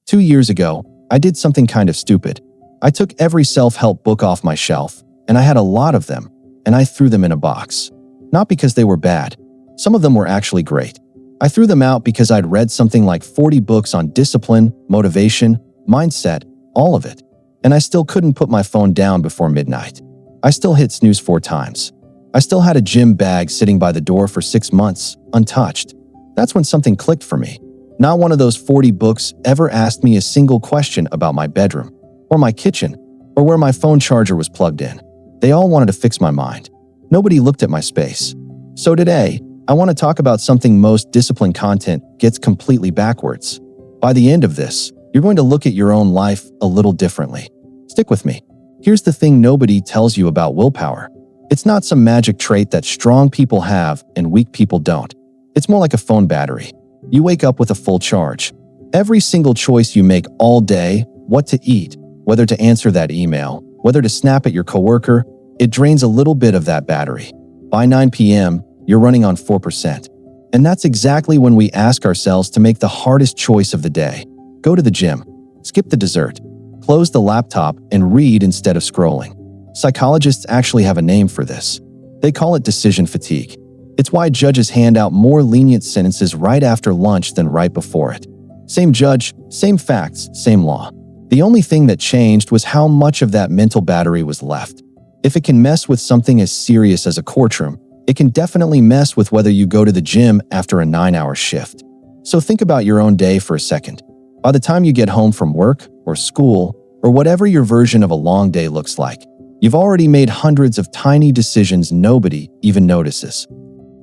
2 years ago, I did something kind of stupid. I took every self-help book off my shelf, and I had a lot of them, and I threw them in a box. Not because they were bad. Some of them were actually great. I threw them out because I'd read something like 40 books on discipline, motivation, mindset, all of it. And I still couldn't put my phone down before midnight. I still hit snooze 4 times. I still had a gym bag sitting by the door for 6 months, untouched. That's when something clicked for me. Not one of those 40 books ever asked me a single question about my bedroom, or my kitchen, or where my phone charger was plugged in. They all wanted to fix my mind. Nobody looked at my space. So today, I want to talk about something most discipline content gets completely backwards. By the end of this, you're going to look at your own life a little differently. Stick with me. Here's the thing nobody tells you about willpower. It's not some magic trait that strong people have and weak people don't. It's more like a phone battery. You wake up with a full charge. Every single choice you make all day, what to eat, whether to answer that email, whether to snap at your coworker, it drains a little bit of that battery. By 9 p.m., you're running on 4%. And that's exactly when we ask ourselves to make the hardest choice of the day. Go to the gym, skip the dessert, close the laptop, and read instead of scrolling. Psychologists actually have a name for this. They call it decision fatigue. It's why judges hand out more lenient sentences right after lunch than right before it. Same judge, same facts, same law. The only thing that changed was how much of that mental battery was left. If it can mess with something as serious as a courtroom, it can definitely mess with whether you go to the gym after a 9-hour shift. So think about your own day for a second. By the time you get home from work or school or whatever your version of a long day looks like, you've already made hundreds of tiny decisions nobody even notices.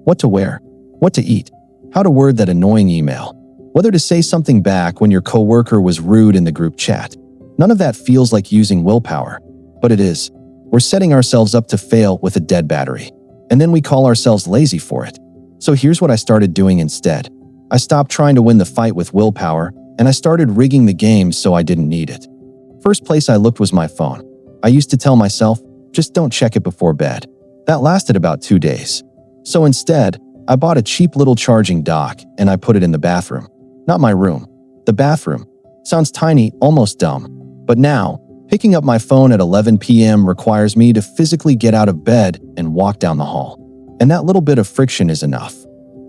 What to wear, what to eat, how to word that annoying email, whether to say something back when your coworker was rude in the group chat. None of that feels like using willpower, but it is. We're setting ourselves up to fail with a dead battery, and then we call ourselves lazy for it. So here's what I started doing instead. I stopped trying to win the fight with willpower, and I started rigging the game so I didn't need it. First place I looked was my phone. I used to tell myself, just don't check it before bed. That lasted about 2 days. So instead, I bought a cheap little charging dock and I put it in the bathroom. Not my room, the bathroom. Sounds tiny, almost dumb. But now, picking up my phone at 11 p.m. requires me to physically get out of bed and walk down the hall. And that little bit of friction is enough.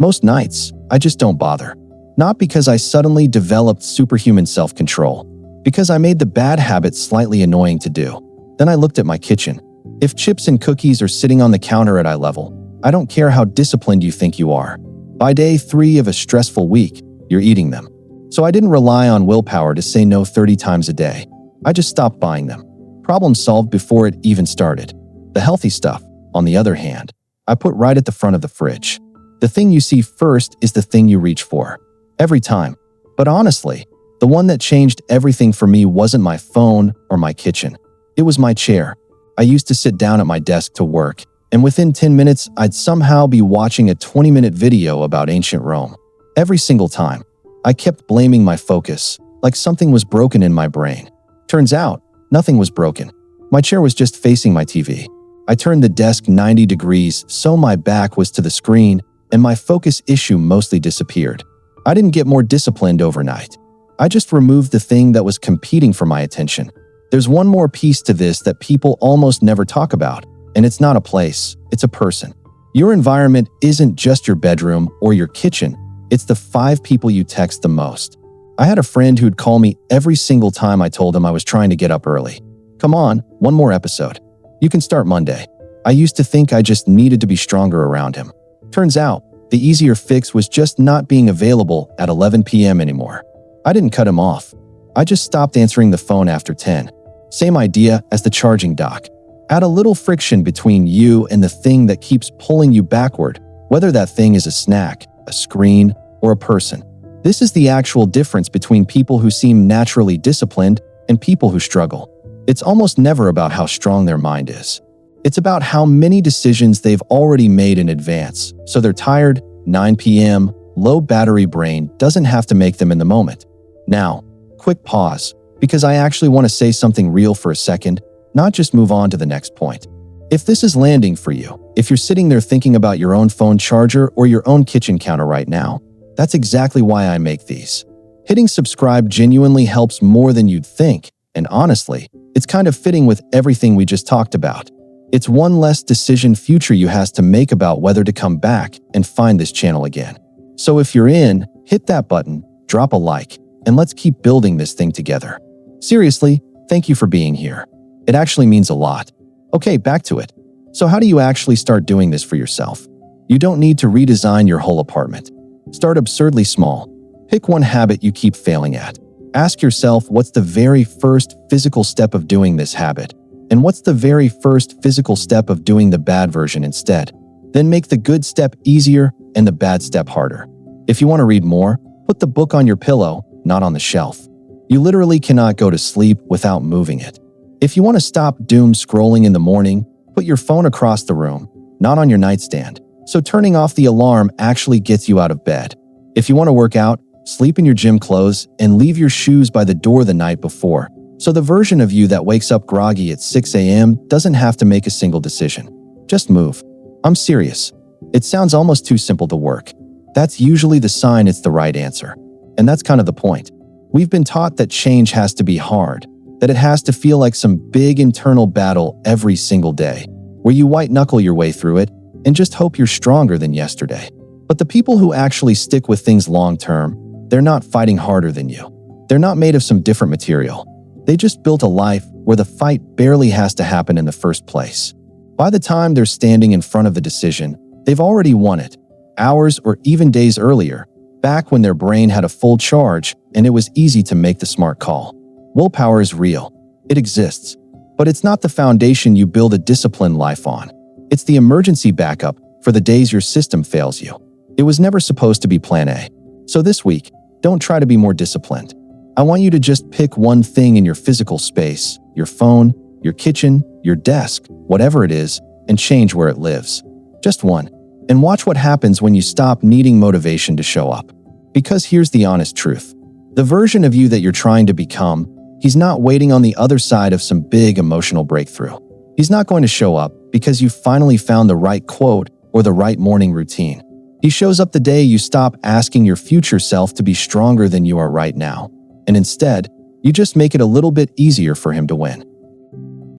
Most nights, I just don't bother. Not because I suddenly developed superhuman self-control, because I made the bad habit slightly annoying to do. Then I looked at my kitchen. If chips and cookies are sitting on the counter at eye level, I don't care how disciplined you think you are. By day 3 of a stressful week, you're eating them. So I didn't rely on willpower to say no 30 times a day. I just stopped buying them. Problem solved before it even started. The healthy stuff, on the other hand, I put right at the front of the fridge. The thing you see first is the thing you reach for. Every time. But honestly, the one that changed everything for me wasn't my phone or my kitchen. It was my chair. I used to sit down at my desk to work, and within 10 minutes, I'd somehow be watching a 20-minute video about ancient Rome. Every single time, I kept blaming my focus, like something was broken in my brain. Turns out, nothing was broken. My chair was just facing my TV. I turned the desk 90 degrees so my back was to the screen, and my focus issue mostly disappeared. I didn't get more disciplined overnight. I just removed the thing that was competing for my attention. There's one more piece to this that people almost never talk about, and it's not a place, it's a person. Your environment isn't just your bedroom or your kitchen, it's the 5 people you text the most. I had a friend who'd call me every single time I told him I was trying to get up early. Come on, one more episode. You can start Monday. I used to think I just needed to be stronger around him. Turns out, the easier fix was just not being available at 11 p.m. anymore. I didn't cut him off. I just stopped answering the phone after 10. Same idea as the charging dock. Add a little friction between you and the thing that keeps pulling you backward, whether that thing is a snack, a screen, or a person. This is the actual difference between people who seem naturally disciplined and people who struggle. It's almost never about how strong their mind is. It's about how many decisions they've already made in advance, so they're tired, 9 p.m., low battery brain doesn't have to make them in the moment. Now, quick pause, because I actually want to say something real for a second, not just move on to the next point. If this is landing for you, if you're sitting there thinking about your own phone charger or your own kitchen counter right now, that's exactly why I make these. Hitting subscribe genuinely helps more than you'd think, and honestly, it's kind of fitting with everything we just talked about. It's one less decision future you has to make about whether to come back and find this channel again. So if you're in, hit that button, drop a like, and let's keep building this thing together. Seriously, thank you for being here. It actually means a lot. Okay, back to it. So how do you actually start doing this for yourself? You don't need to redesign your whole apartment. Start absurdly small. Pick one habit you keep failing at. Ask yourself what's the very first physical step of doing this habit, and what's the very first physical step of doing the bad version instead. Then make the good step easier and the bad step harder. If you want to read more, put the book on your pillow, not on the shelf. You literally cannot go to sleep without moving it. If you want to stop doom scrolling in the morning, put your phone across the room, not on your nightstand, so turning off the alarm actually gets you out of bed. If you want to work out, sleep in your gym clothes and leave your shoes by the door the night before, so the version of you that wakes up groggy at 6 a.m. doesn't have to make a single decision. Just move. I'm serious. It sounds almost too simple to work. That's usually the sign it's the right answer. And that's kind of the point. We've been taught that change has to be hard, that it has to feel like some big internal battle every single day, where you white-knuckle your way through it and just hope you're stronger than yesterday. But the people who actually stick with things long-term, they're not fighting harder than you. They're not made of some different material. They just built a life where the fight barely has to happen in the first place. By the time they're standing in front of the decision, they've already won it, hours or even days earlier, back when their brain had a full charge and it was easy to make the smart call. Willpower is real. It exists. But it's not the foundation you build a disciplined life on. It's the emergency backup for the days your system fails you. It was never supposed to be plan A. So this week, don't try to be more disciplined. I want you to just pick one thing in your physical space, your phone, your kitchen, your desk, whatever it is, and change where it lives. Just one. And watch what happens when you stop needing motivation to show up. Because here's the honest truth. The version of you that you're trying to become, he's not waiting on the other side of some big emotional breakthrough. He's not going to show up because you finally found the right quote or the right morning routine. He shows up the day you stop asking your future self to be stronger than you are right now. And instead, you just make it a little bit easier for him to win.